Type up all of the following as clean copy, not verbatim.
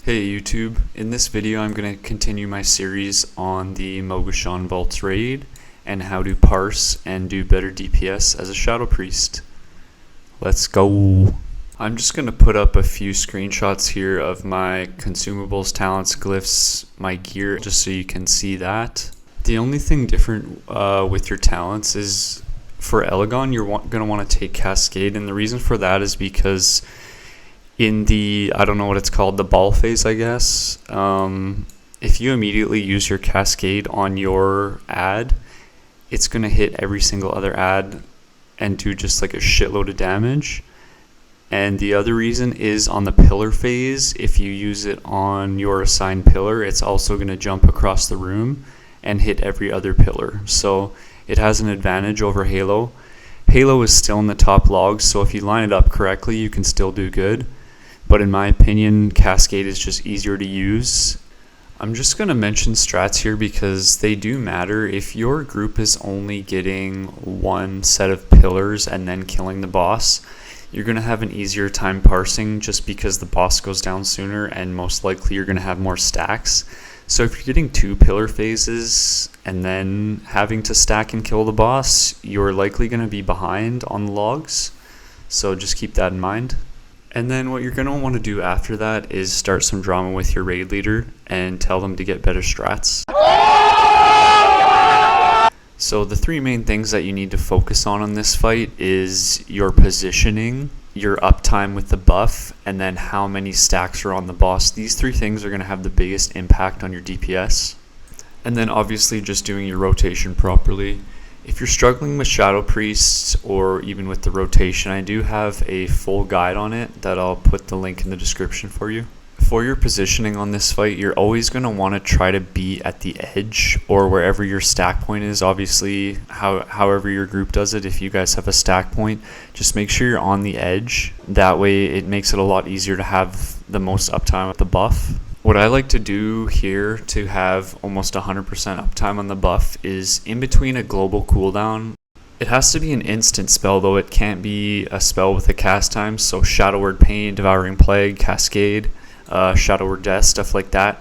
Hey YouTube, in this video I'm going to continue my series on the Mogu'shan Vaults raid and how to parse and do better DPS as a Shadow Priest. Let's go! I'm just going to put up a few screenshots here of my consumables, talents, glyphs, my gear, just so you can see that. The only thing different with your talents is for Elegon you're going to want to take Cascade, and the reason for that is because in the, I don't know what it's called, the ball phase, I guess, if you immediately use your Cascade on your ad, it's going to hit every single other ad and do just like a shitload of damage. And the other reason is on the pillar phase, if you use it on your assigned pillar, it's also going to jump across the room and hit every other pillar. So it has an advantage over Halo. Halo is still in the top logs, so if you line it up correctly, you can still do good. But in my opinion, Cascade is just easier to use. I'm just going to mention strats here because they do matter. If your group is only getting one set of pillars and then killing the boss, you're going to have an easier time parsing just because the boss goes down sooner and most likely you're going to have more stacks. So if you're getting two pillar phases and then having to stack and kill the boss, you're likely going to be behind on the logs. So just keep that in mind. And then what you're going to want to do after that is start some drama with your raid leader and tell them to get better strats. So the three main things that you need to focus on in this fight is your positioning, your uptime with the buff, and then how many stacks are on the boss. These three things are going to have the biggest impact on your DPS. And then obviously just doing your rotation properly. If you're struggling with Shadow Priests or even with the rotation, I do have a full guide on it that I'll put the link in the description for you. For your positioning on this fight, you're always going to want to try to be at the edge or wherever your stack point is. Obviously, however your group does it, if you guys have a stack point, just make sure you're on the edge. That way it makes it a lot easier to have the most uptime with the buff. What I like to do here to have almost 100% uptime on the buff is in between a global cooldown. It has to be an instant spell though, it can't be a spell with a cast time, so Shadow Word Pain, Devouring Plague, Cascade, Shadow Word Death, stuff like that.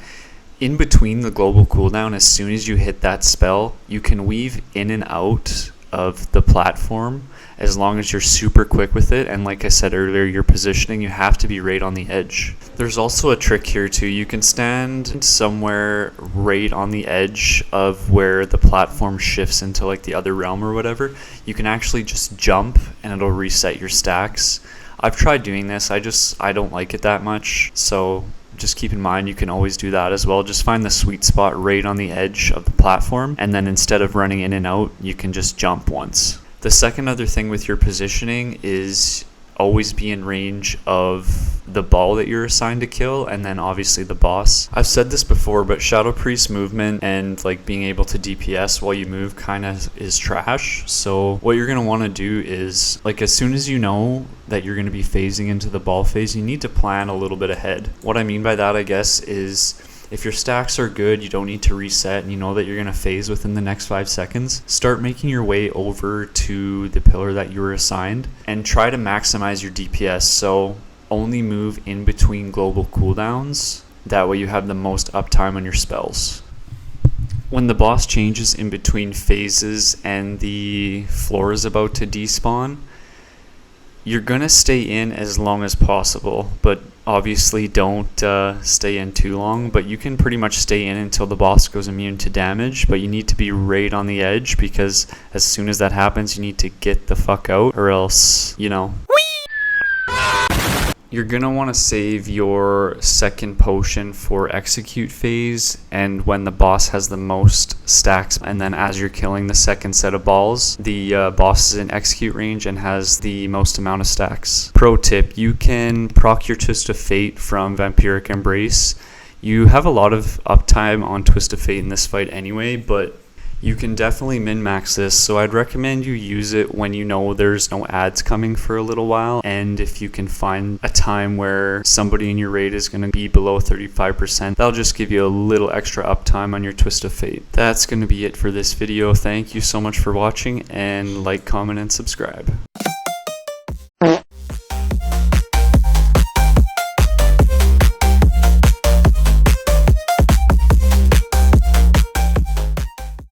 In between the global cooldown, as soon as you hit that spell, you can weave in and out of the platform as long as you're super quick with it, and like I said earlier, your positioning, you have to be right on the edge. There's also a trick here too. You can stand somewhere right on the edge of where the platform shifts into like the other realm or whatever. You can actually just jump and it'll reset your stacks. I've tried doing this, I don't like it that much, so just keep in mind you can always do that as well. Just find the sweet spot right on the edge of the platform, and then instead of running in and out, you can just jump once. The second other thing with your positioning is always be in range of the ball that you're assigned to kill, and then obviously the boss. I've said this before, but Shadow Priest movement and like being able to DPS while you move kind of is trash. So what you're going to want to do is, like, as soon as you know that you're going to be phasing into the ball phase, you need to plan a little bit ahead. What I mean by that, I guess, is if your stacks are good, you don't need to reset, and you know that you're going to phase within the next 5 seconds, start making your way over to the pillar that you were assigned and try to maximize your DPS. So only move in between global cooldowns. That way you have the most uptime on your spells. When the boss changes in between phases and the floor is about to despawn, you're going to stay in as long as possible, but obviously don't stay in too long. But you can pretty much stay in until the boss goes immune to damage, but you need to be right on the edge because as soon as that happens, you need to get the fuck out, or else, you know. You're going to want to save your second potion for execute phase and when the boss has the most stacks, and then as you're killing the second set of balls, the boss is in execute range and has the most amount of stacks. Pro tip, you can proc your Twist of Fate from Vampiric Embrace. You have a lot of uptime on Twist of Fate in this fight anyway, but you can definitely min-max this, so I'd recommend you use it when you know there's no ads coming for a little while, and if you can find a time where somebody in your raid is going to be below 35%, that'll just give you a little extra uptime on your Twist of Fate. That's going to be it for this video. Thank you so much for watching, and like, comment, and subscribe.